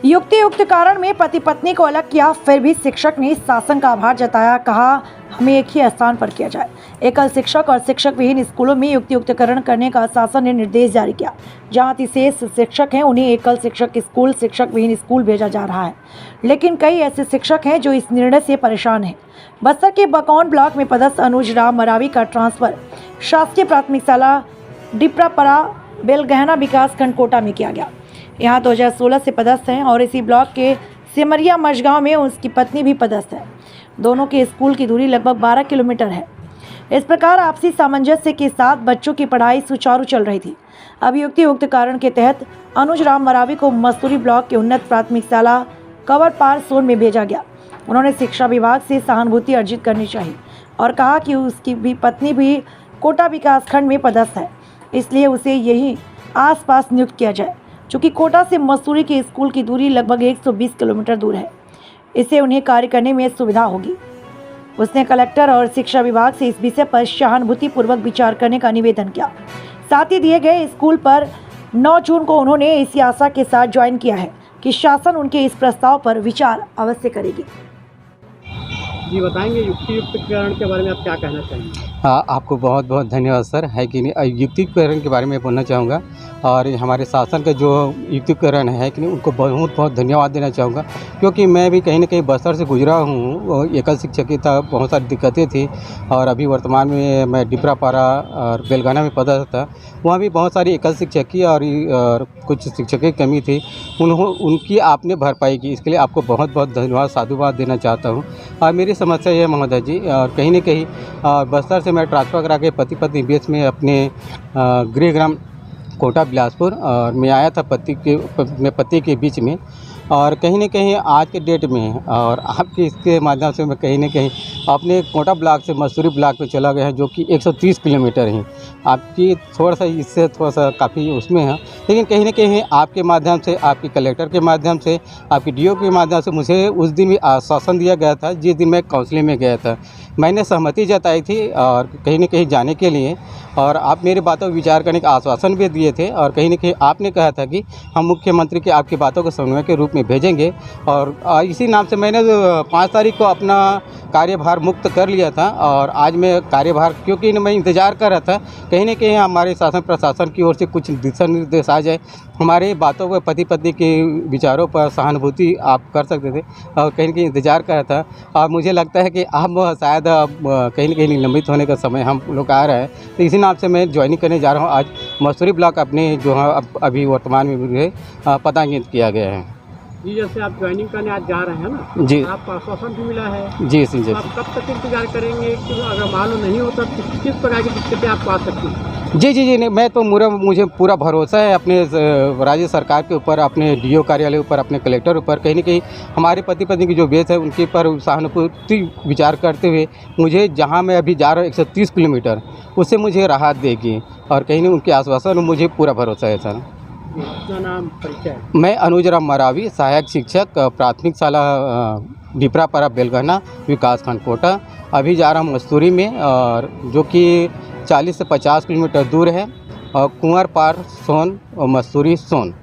युक्त कारण में पति पत्नी को अलग किया, फिर भी शिक्षक ने शासन का आभार जताया। कहा हमें एक ही स्थान पर किया जाए। एकल शिक्षक और शिक्षक विहीन स्कूलों में युक्तिकरण करने का शासन ने निर्देश जारी किया। जहां 30 शिक्षक हैं उन्हें एकल शिक्षक स्कूल, शिक्षक विहीन स्कूल भेजा जा रहा है, लेकिन कई ऐसे शिक्षक हैं जो इस निर्णय से परेशान हैं। बस्तर के बकौन ब्लॉक में पदस्थ अनुज राम मरावी का ट्रांसफर शासकीय प्राथमिक शाला डिपरापरा बेलगहना विकास खंड कोटा में किया गया। यहाँ 2016 से पदस्थ हैं और इसी ब्लॉक के सिमरिया मझगांव में उसकी पत्नी भी पदस्थ है। दोनों के स्कूल की दूरी लगभग 12 किलोमीटर है। इस प्रकार आपसी सामंजस्य के साथ बच्चों की पढ़ाई सुचारू चल रही थी। अब युक्त कारण के तहत अनुज राम मरावी को मस्तूरी ब्लॉक के उन्नत प्राथमिक शाला कवरपार सोन में भेजा गया। उन्होंने शिक्षा विभाग से सहानुभूति अर्जित करनी चाहिए और कहा कि उसकी भी पत्नी भी कोटा विकास खंड में पदस्थ है, इसलिए उसे यही आसपास नियुक्त किया जाए। चूँकि कोटा से मसूरी के स्कूल की दूरी लगभग 120 किलोमीटर दूर है, इससे उन्हें कार्य करने में सुविधा होगी। उसने कलेक्टर और शिक्षा विभाग से इस विषय पर सहानुभूतिपूर्वक विचार करने का निवेदन किया। साथ ही दिए गए स्कूल पर 9 जून को उन्होंने इसी आशा के साथ ज्वाइन किया है कि शासन उनके इस प्रस्ताव पर विचार अवश्य करेगी। जी बताएंगे युक्तिकरण के बारे में आप क्या कहना चाहेंगे? हाँ, आपको बहुत बहुत धन्यवाद सर। है कि नहीं, युक्तिकरण के बारे में बोलना चाहूँगा और हमारे शासन का जो युक्तिकरण है कि नहीं, उनको बहुत बहुत धन्यवाद देना चाहूँगा, क्योंकि मैं भी कहीं ना कहीं बस्तर से गुजरा हूँ। एकल शिक्षक की था, बहुत सारी दिक्कतें थी और अभी वर्तमान में मैं डिपरापारा और बेलगाना में पदस्थ था। वहाँ भी बहुत सारी एकल शिक्षक की और कुछ शिक्षक की कमी थी, उनकी आपने भरपाई की, इसके लिए आपको बहुत बहुत धन्यवाद साधुवाद देना चाहता हूँ। और मेरी समस्या ये महोदय जी, और कहीं ना कहीं बस्तर से मैं ट्रांसफ़र करा के पति पत्नी बीच में अपने गृहग्राम कोटा बिलासपुर और मैं आया था पति के बीच में, और कहीं न कहीं आज के डेट में और आपके इसके माध्यम से मैं कहीं न कहीं अपने कोटा ब्लॉक से मसूरी ब्लॉक में चला गया है, जो कि 130 किलोमीटर है। आपकी थोड़ा सा इससे थोड़ा सा काफ़ी उसमें है, लेकिन कहीं न कहीं आपके माध्यम से, आपके कलेक्टर के माध्यम से, आपके डीओ के माध्यम से मुझे उस दिन भी आश्वासन दिया गया था, जिस दिन मैं काउंसलिंग में गया था। मैंने सहमति जताई थी और कहीं न कहीं जाने के लिए, और आप मेरी बातों पर विचार करने का आश्वासन भी दिए थे, और कहीं न कहीं आपने कहा था कि हम मुख्यमंत्री के आपकी बातों को समन्वय के रूप में भेजेंगे। और इसी नाम से मैंने 5 तारीख को अपना कार्यभार मुक्त कर लिया था, और आज मैं कार्यभार, क्योंकि मैं इंतज़ार कर रहा था कहीं न कहीं हमारे शासन प्रशासन की ओर से कुछ दिशा निर्देश आ जाए, हमारे बातों पर, पति पत्नी के विचारों पर सहानुभूति आप कर सकते थे, और कहीं न कहीं इंतज़ार कर रहा था। और मुझे लगता है कि अब शायद कहीं न कहीं निलंबित होने का समय हम लोग आ रहा है, तो इसी नाम से मैं ज्वाइनिंग करने जा रहा हूँ। आज मसूरी ब्लॉक अपने जो है अभी वर्तमान में मुझे पदांकित किया गया है। जी, जैसे आप ज्वाइनिंग करने आज जा रहे हैं ना, जी, आपको आश्वासन भी मिला है। जी जी, तो आप कब तक इंतजार करेंगे कि अगर मालूम नहीं होता तो किस प्रकार की दिक्कतें आपको आ सकती हैं? जी जी जी, नहीं, मैं तो मुझे पूरा भरोसा है अपने राज्य सरकार के ऊपर, अपने डीओ कार्यालय ऊपर, अपने कलेक्टर ऊपर। कहीं न कहीं हमारे पति पत्नी की जो बेस है उनके पर सहानुभूति विचार करते हुए मुझे जहां मैं अभी जा रहा हूँ 130 किलोमीटर, उससे मुझे राहत देगी, और कहीं न उनके आश्वासन मुझे पूरा भरोसा है सर। अपना नाम, परिचय? मैं अनुज राम मरावी, सहायक शिक्षक, प्राथमिक शाला डिपरापरा बेलगहना विकास खंड कोटा। अभी जा रहा हूँ मस्तूरी में, और जो कि 40 से 50 किलोमीटर दूर है, और कुंवर पार सोन और मसूरी सोन।